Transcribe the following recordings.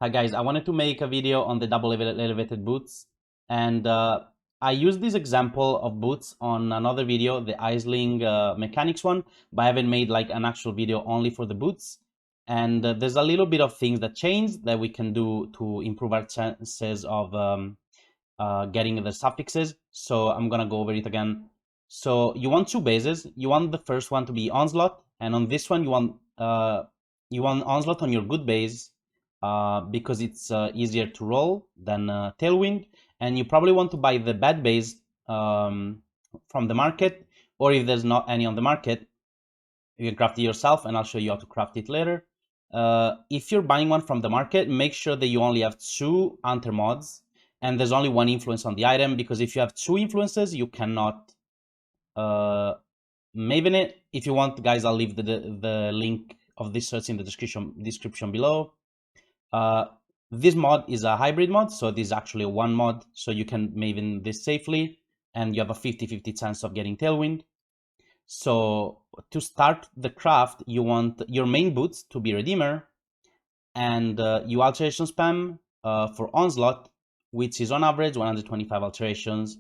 Hi guys, I wanted to make a video on the double elevated boots, and I used this example of boots on another video, the Aisling mechanics one, but I haven't made like an actual video only for the boots. And there's a little bit of things that changed that we can do to improve our chances of getting the suffixes. So I'm gonna go over it again. So you want two bases. You want the first one to be Onslaught, and on this one you want Onslaught on your good base because it's easier to roll than Tailwind, and you probably want to buy the bad base from the market, or if there's not any on the market, you can craft it yourself, and I'll show you how to craft it later. If you're buying one from the market, make sure that you only have two Hunter mods, and there's only one influence on the item, because if you have two influences, you cannot Maven it. If you want, guys, I'll leave the link of this search in the description below. This mod is a hybrid mod, so this is actually a one mod, so you can Maven this safely, and you have a 50-50 chance of getting Tailwind. So to start the craft, you want your main boots to be Redeemer, and you alteration spam for Onslaught, which is on average 125 alterations.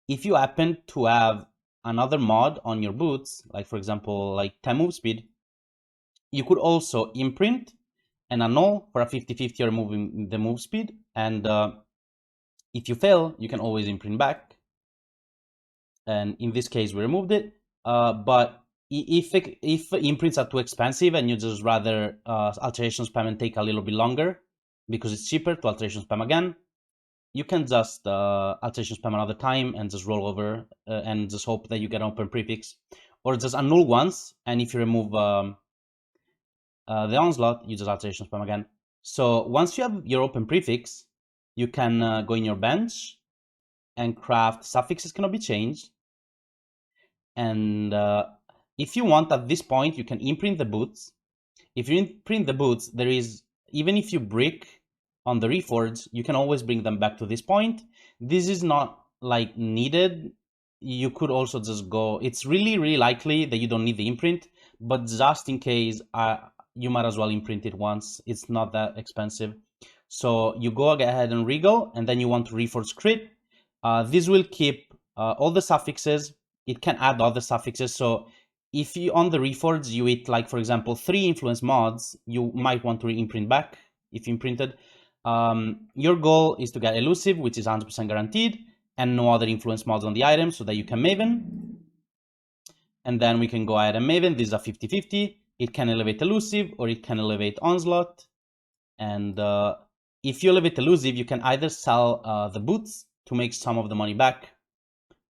If you happen to have another mod on your boots, like for example, like 10 move speed, you could also imprint and annul for a 50-50 removing the move speed. And if you fail, you can always imprint back. And in this case, we removed it. But if imprints are too expensive and you just rather alteration spam and take a little bit longer because it's cheaper to alteration spam again, you can just alteration spam another time and just roll over and just hope that you get open prefix, or just annul once, and if you remove the Onslaught, you just alteration spam again. So once you have your open prefix, you can go in your bench and craft Suffixes cannot be changed. And if you want, at this point, you can imprint the boots. If you imprint the boots, there is, even if you brick on the reforge, you can always bring them back to this point. This is not like needed. You could also just go, it's really likely that you don't need the imprint, but just in case, you might as well imprint it once. It's not that expensive. So you go ahead and regal, and then you want to reforge crit. This will keep all the suffixes. It can add other suffixes. So if you on the reforge you hit, like for example, 3 influence mods, you might want to imprint back if you imprinted. Your goal is to get Elusive, which is 100% guaranteed, and no other influence mods on the item, so that you can Maven. And then we can go ahead and Maven. This is a 50-50. It can elevate Elusive, or it can elevate Onslaught. And if you elevate Elusive, you can either sell the boots to make some of the money back,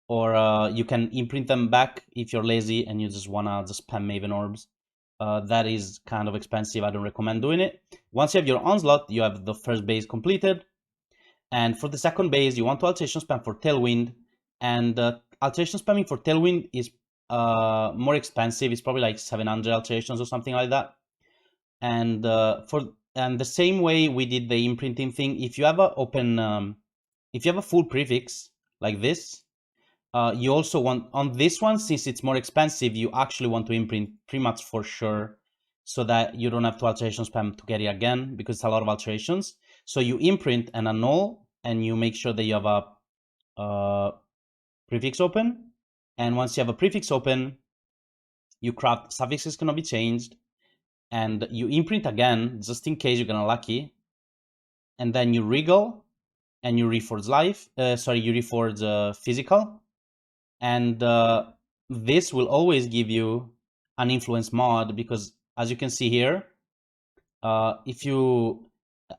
or you can imprint them back if you're lazy and you just wanna just spam Maven orbs. That is kind of expensive. I don't recommend doing it. Once you have your Onslaught, you have the first base completed. And for the second base, you want to alteration spam for Tailwind. And alteration spamming for Tailwind is more expensive. It's probably like 700 alterations or something like that. And the same way we did the imprinting thing, if you have a if you have a full prefix like this, you also want, on this one, since it's more expensive, you actually want to imprint pretty much for sure, so that you don't have to alteration spam to get it again, because it's a lot of alterations. So you imprint and annul, and you make sure that you have a prefix open. And once you have a prefix open, you craft Suffixes cannot be changed, and you imprint again, just in case you're gonna lucky. And then you regal, and you reforge life. You reforge physical. And this will always give you an influence mod, because as you can see here, if you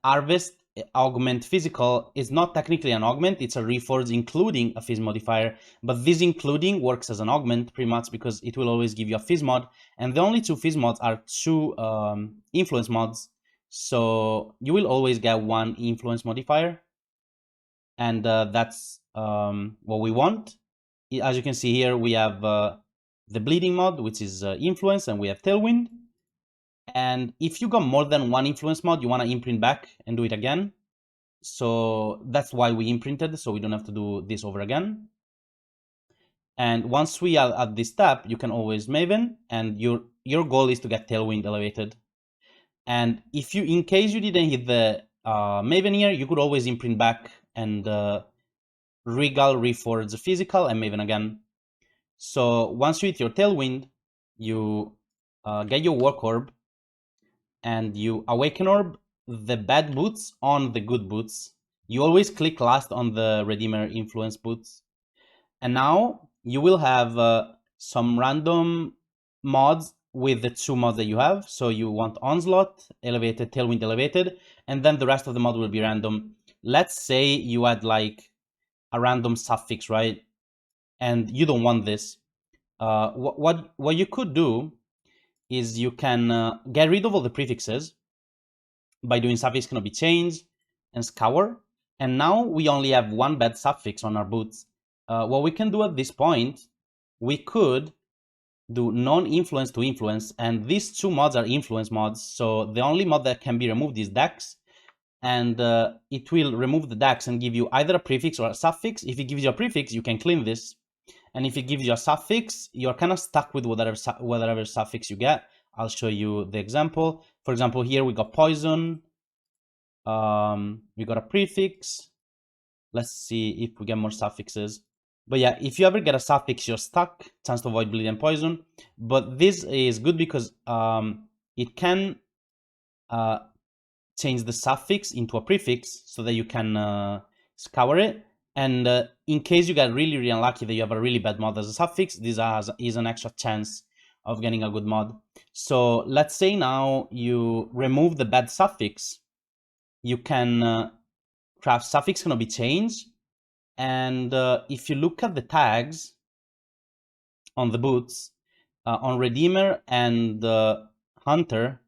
harvest augment physical, is not technically an augment, it's a reforge including a phys modifier, but this including works as an augment pretty much, because it will always give you a phys mod, and the only two phys mods are two influence mods, so you will always get one influence modifier, and that's what we want. As you can see here, we have the bleeding mod, which is influence, and we have Tailwind. And if you got more than one influence mod, you want to imprint back and do it again. So that's why we imprinted, so we don't have to do this over again. And once we are at this step, you can always Maven, and your goal is to get Tailwind elevated. And if you, in case you didn't hit the Maven here, you could always imprint back and regal, reforge the physical, and Maven again. So once you hit your Tailwind, you get your Work Orb, and you Awakener Orb the bad boots on the good boots. You always click last on the Redeemer influence boots. And now you will have some random mods with the 2 mods that you have. So you want Onslaught, Elevated, Tailwind, Elevated, and then the rest of the mod will be random. Let's say you had like a random suffix, right? And you don't want this. What you could do is you can get rid of all the prefixes by doing suffix cannot be changed and scour. And now we only have 1 bad suffix on our boots. What we can do at this point, we could do non-influence to influence, and these 2 mods are influence mods, so the only mod that can be removed is Dex, and it will remove the Dex and give you either a prefix or a suffix. If it gives you a prefix, you can clean this, and if it gives you a suffix, you're kind of stuck with whatever suffix you get. I'll show you the example. For example, here we got poison, we got a prefix. Let's see if we get more suffixes. But yeah, if you ever get a suffix, you're stuck. Chance to avoid bleed and poison. But this is good because it can change the suffix into a prefix so that you can scour it. And in case you get really, really unlucky that you have a really bad mod as a suffix, this is an extra chance of getting a good mod. So let's say now you remove the bad suffix. You can craft suffix cannot be changed. And if you look at the tags on the boots, on Redeemer and Hunter,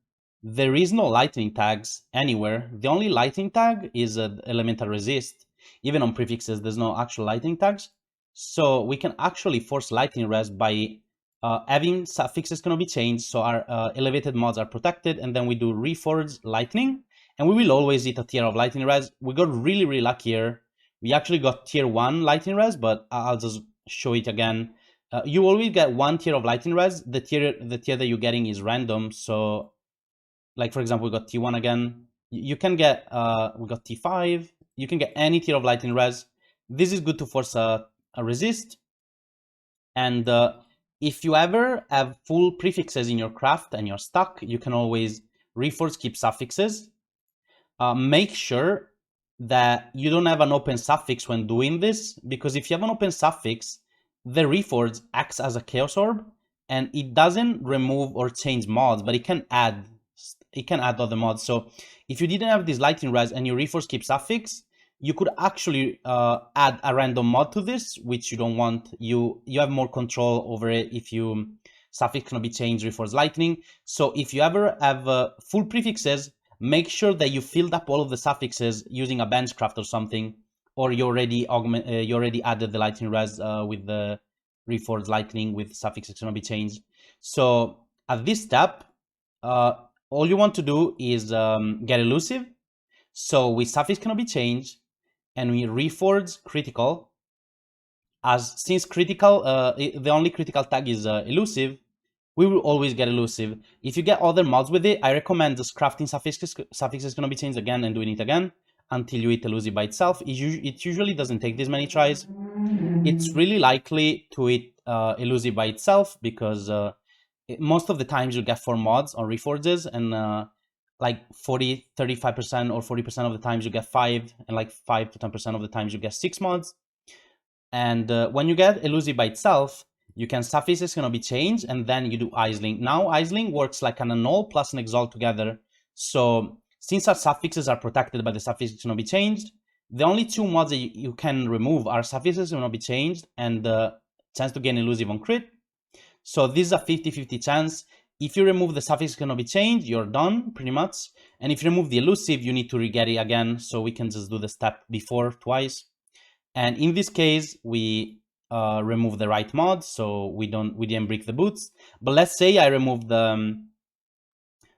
there is no lightning tags anywhere. The only lightning tag is elemental resist. Even on prefixes, there's no actual lightning tags. So we can actually force lightning res by having suffixes cannot be changed, so our elevated mods are protected, and then we do reforge lightning, and we will always hit a tier of lightning res. We got really, really lucky here. We actually got tier 1 lightning res, but I'll just show it again. You always get 1 tier of lightning res. The tier that you're getting is random. So, like for example, we got T1 again. You can get we got T5. You can get any tier of lightning res. This is good to force a resist. And if you ever have full prefixes in your craft and you're stuck, you can always reforge keep suffixes. Make sure that you don't have an open suffix when doing this, because if you have an open suffix, the reforge acts as a chaos orb, and it doesn't remove or change mods, but it can add other mods. So if you didn't have this lightning res and you reforge keep suffix, you could actually add a random mod to this, which you don't want. You have more control over it if you suffix cannot be changed, reforge lightning. So if you ever have full prefixes, make sure that you filled up all of the suffixes using a benchcraft or something, or you already added the lightning res with the reforged lightning with suffixes cannot be changed. So at this step, all you want to do is get elusive. So with suffix cannot be changed, and we reforge critical. Since critical, the only critical tag is elusive, we will always get elusive. If you get other mods with it, I recommend just crafting suffixes cannot be changed again and doing it again until you hit elusive by itself. It usually doesn't take this many tries. It's really likely to hit elusive by itself because most of the times you get 4 mods on reforges, and like 35% or 40% of the times you get 5, and like 5 to 10% of the times you get 6 mods. And when you get elusive by itself, you can suffixes cannot be changed, and then you do Eisling. Now Eisling works like an annul plus an exalt together. So since our suffixes are protected by the suffixes cannot be changed, the only 2 mods that you can remove are suffixes cannot be changed and chance to gain elusive on crit. So this is a 50-50 chance. If you remove the suffix cannot be changed, you're done pretty much. And if you remove the elusive, you need to re-get it again. So we can just do the step before twice. And in this case, we remove the right mod, so we didn't break the boots. But let's say I remove the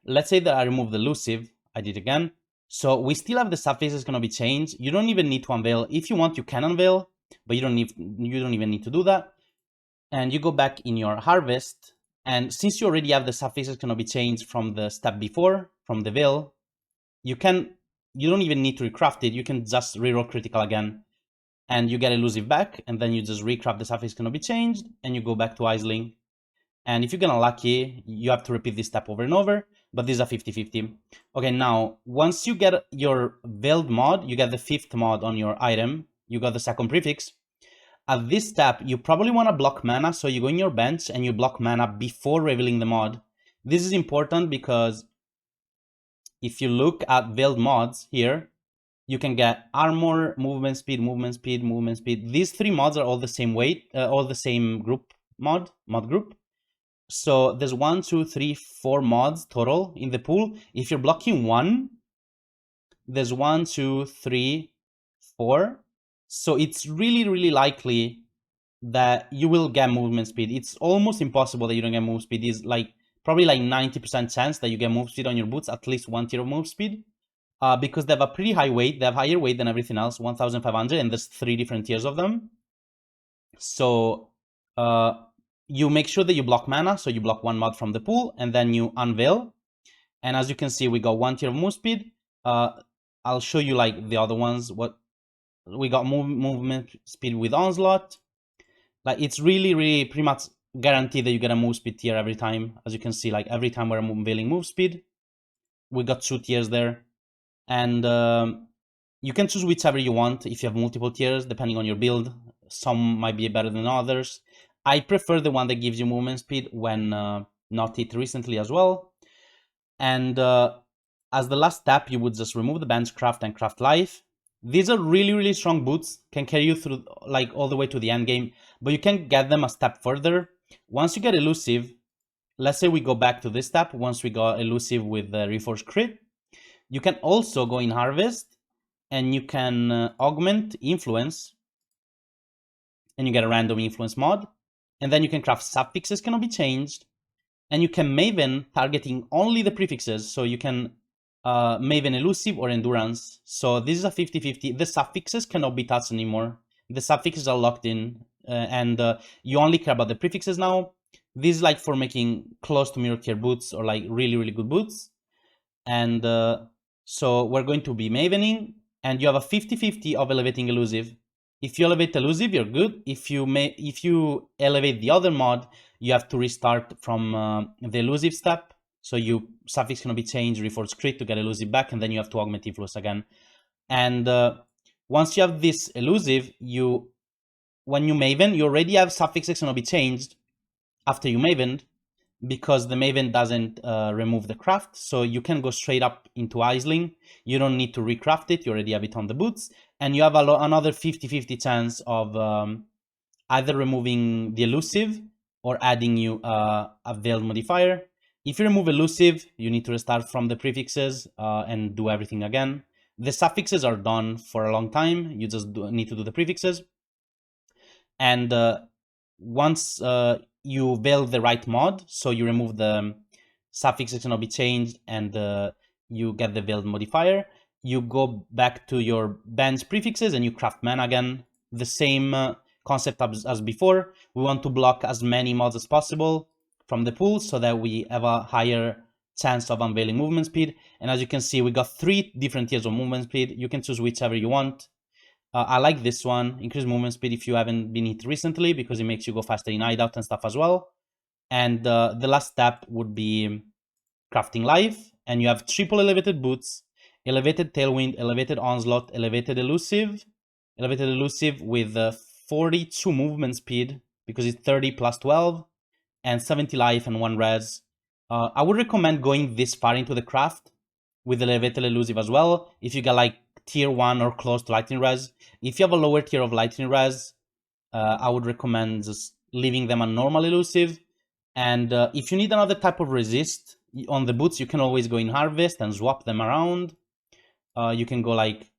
elusive. I did again. So we still have the suffixes cannot be changed. You don't even need to unveil. If you want, you can unveil, but you don't even need to do that. And you go back in your harvest And since you already have the suffixes cannot be changed from the step before, from the veil, you don't even need to recraft it. You can just reroll critical again, and you get Elusive back, and then you just recraft the suffix cannot be changed, and you go back to Aisling. And if you get unlucky, you have to repeat this step over and over, but this is a 50-50. Okay, now, once you get your veiled mod, you get the 5th mod on your item, you got the second prefix. At this step, you probably want to block mana, so you go in your bench and you block mana before revealing the mod. This is important because if you look at veiled mods here, you can get armor, movement speed, movement speed, movement speed. These 3 mods are all the same weight, all the same group mod group. So there's 1, 2, 3, 4 mods total in the pool. If you're blocking 1, there's 1, 2, 3, 4. So it's really, really likely that you will get movement speed. It's almost impossible that you don't get move speed. It's like probably like 90% chance that you get move speed on your boots, at least 1 tier of move speed. Because they have a pretty high weight. They have higher weight than everything else, 1,500, and there's 3 different tiers of them. So you make sure that you block mana, so you block 1 mod from the pool, and then you unveil. And as you can see, we got 1 tier of move speed. I'll show you like the other ones. What we got movement speed with Onslaught. Like it's really, really pretty much guaranteed that you get a move speed tier every time. As you can see, like every time we're unveiling move speed, we got 2 tiers there. And you can choose whichever you want if you have multiple tiers, depending on your build. Some might be better than others. I prefer the one that gives you movement speed when not hit recently as well. And as the last step, you would just remove the bench, craft, and craft life. These are really, really strong boots, can carry you through like all the way to the end game, but you can get them a step further. Once you get Elusive, let's say we go back to this step, once we got Elusive with the Reforged Crit, you can also go in Harvest, and you can augment Influence, and you get a random Influence mod, and then you can craft Suffixes cannot be changed, and you can Maven targeting only the prefixes, so you can Maven Elusive or Endurance. So this is a 50-50. The suffixes cannot be touched anymore. The suffixes are locked in, and you only care about the prefixes now. This is like for making close to mirror tier boots or like really, really good boots. And so we're going to be Mavening, and you have a 50-50 of elevating Elusive. If you elevate Elusive, you're good. If you elevate the other mod, you have to restart from the Elusive step. So you suffix cannot be changed, reforged crit to get Elusive back, and then you have to augment Influence again. And once you have this Elusive, when you Maven, you already have suffixes cannot be changed after you Mavened, because the Maven doesn't remove the craft, so you can go straight up into Aisling. You don't need to recraft it, you already have it on the boots, and you have another 50-50 chance of either removing the Elusive or adding you a veiled modifier. If you remove Elusive, you need to restart from the prefixes and do everything again. The suffixes are done for a long time, you just need to do the prefixes. And once you veil the right mod, so you remove the suffixes cannot be changed, and you get the veiled modifier, you go back to your bench prefixes and you craft mana again. The same concept as before. We want to block as many mods as possible from the pool so that we have a higher chance of unveiling movement speed. And as you can see, we got 3 different tiers of movement speed. You can choose whichever you want. I like this one, increase movement speed if you haven't been hit recently, because it makes you go faster in hideout and stuff as well. And the last step would be crafting life, and you have triple elevated boots, elevated Tailwind, elevated Onslaught, elevated Elusive with 42 movement speed, because it's 30 plus 12, and 70 life and 1 res. I would recommend going this far into the craft with elevated Elusive as well, if you get like tier 1 or close to lightning res. If you have a lower tier of lightning res, I would recommend just leaving them on normal Elusive. And if you need another type of resist on the boots, you can always go in Harvest and swap them around. You can go like,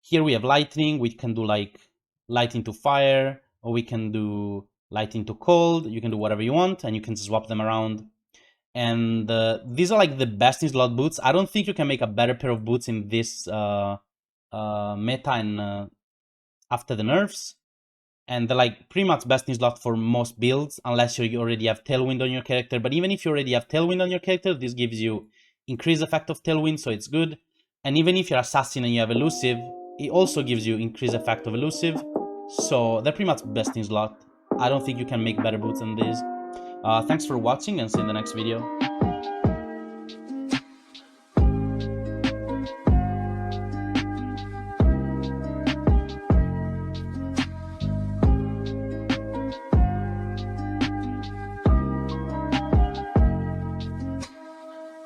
here we have lightning, we can do like lightning to fire, or we can do lightning to cold. You can do whatever you want, and you can swap them around. And these are like the best in slot boots. I don't think you can make a better pair of boots in this meta and after the nerfs. and they're like pretty much best in slot for most builds, unless you already have Tailwind on your character. But even if you already have Tailwind on your character, this gives you increased effect of Tailwind, so it's good. And even if you're Assassin and you have Elusive, it also gives you increased effect of Elusive, so they're pretty much best in slot. I don't think you can make better boots than this. Thanks for watching, and see you in the next video.